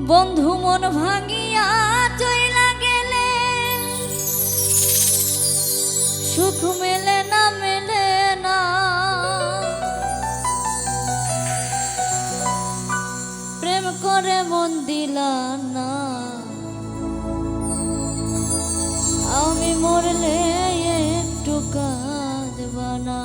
বন্ধু মন ভাঙিয়া চইলা গেলে সুখ মেলে না প্রেম করে মন দিলা না আমি মরলে একটু কাঁদবা না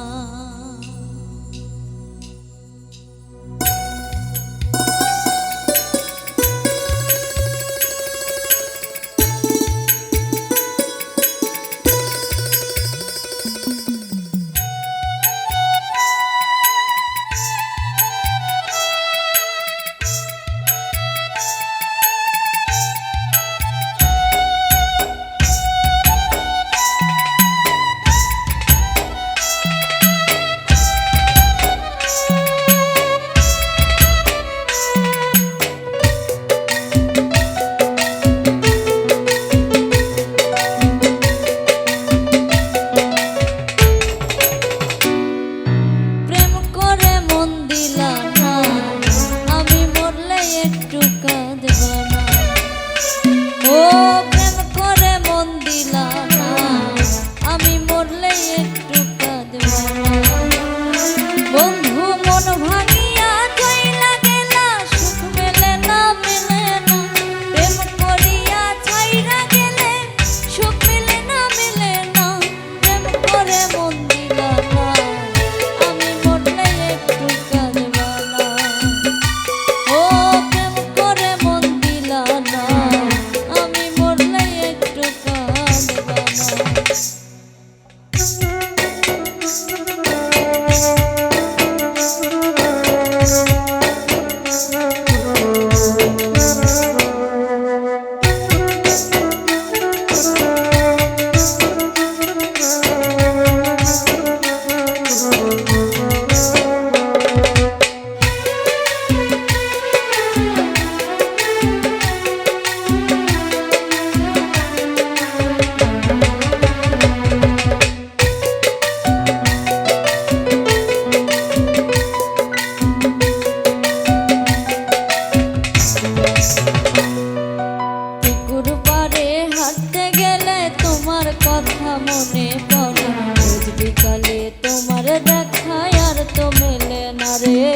মনে পড়ে রোজ বিকালে তোমার দেখা আর তো মেলে না রে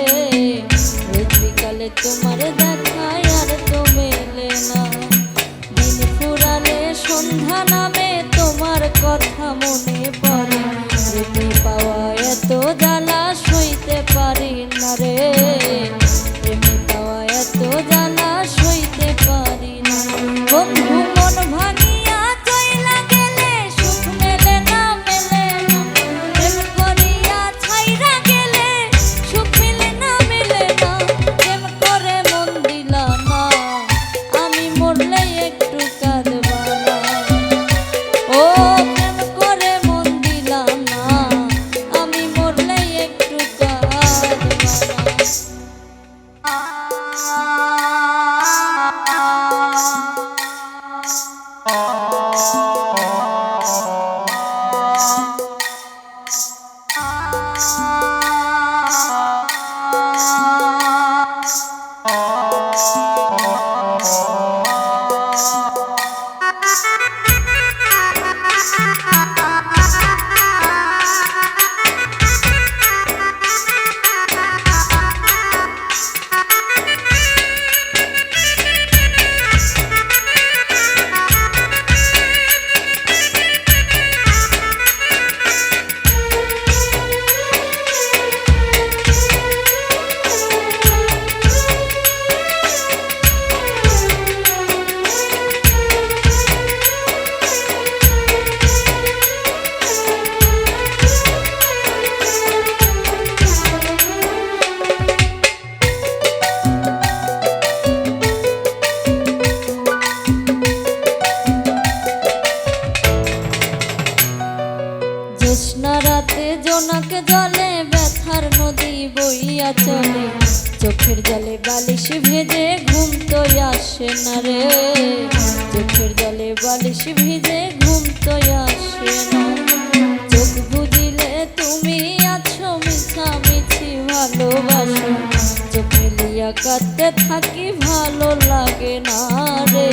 রোজ বিকালে তোমার দেখা আর তো মেলে না দিন ফুরালে সন্ধ্যা নামে তোমার কথা মনে পড়ে প্রেমে পাওয়া এত জ্বালা সইতে পারি না রে প্রেমে পাওয়া এত জ্বালা সইতে পারি না বন্ধু মন ভাঙিয়া চইলা গেলে সুখ মেলে না প্রেম করিয়া ছাইরা গেলে সুখ মেলে না প্রেম করে মন দিলা না আমি মরলে একটু কাঁদবা না ও প্রেম করে মন দিলা না আমি মরলে একটু কাঁদবা রাতে জোনাক জলে ব্যথার নদী বইয়া চলে চোখের জলে বালিশ ভেজে ঘুম তো আসে না রে চোখের জলে বালিশ ভিজে ঘুম তো আসে না চোখ বুঝিলে তুমি আছো মিছামিছি ভালোবাসো চোখ মেলিয়া মেলিয়া কাঁদতে থাকি ভালো লাগে না রে,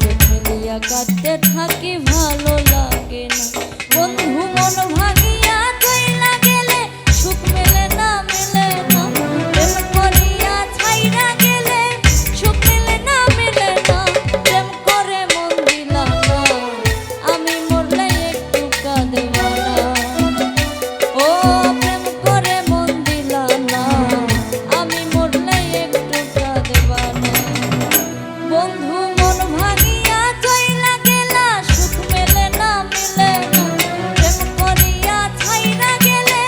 চোখ মেলিয়া কাঁদতে থাকি ভালো লাগে না। বন্ধু মন ভাঙিয়া চইলা গেলে সুখ মেলে না, মেলে না। প্রেম করিয়া ছাইরা গেলে সুখ মেলে না, মেলে না। প্রেম করে মন দিলা না, আমি মরলে একটু কাঁদবা না। ও প্রেম করে মন দিলা না, আমি মরলে একটু কাঁদবা না। বন্ধু মন ভাঙিয়া চইলা গেলা সুখ মেলে না, মেলে না। প্রেম করিয়া ছাইরা গেলে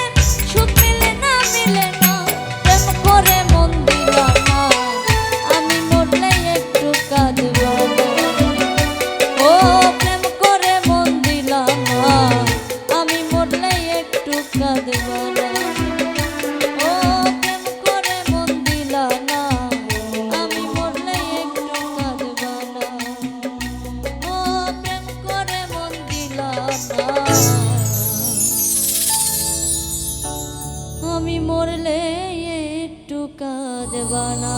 সুখ মেলে না, মেলে না। প্রেম করে মন দিলা না, আমি মরলে একটু কাঁদবা না। ও প্রেম করে মন দিলা না, আমি মরলে একটু কাঁদবা না। ও প্রেম করে মন দিলা না, আমি মরলে একটু কাঁদবা না। ও প্রেম করে মন দিলা না, আমি মরলে একটু কাঁদবা না।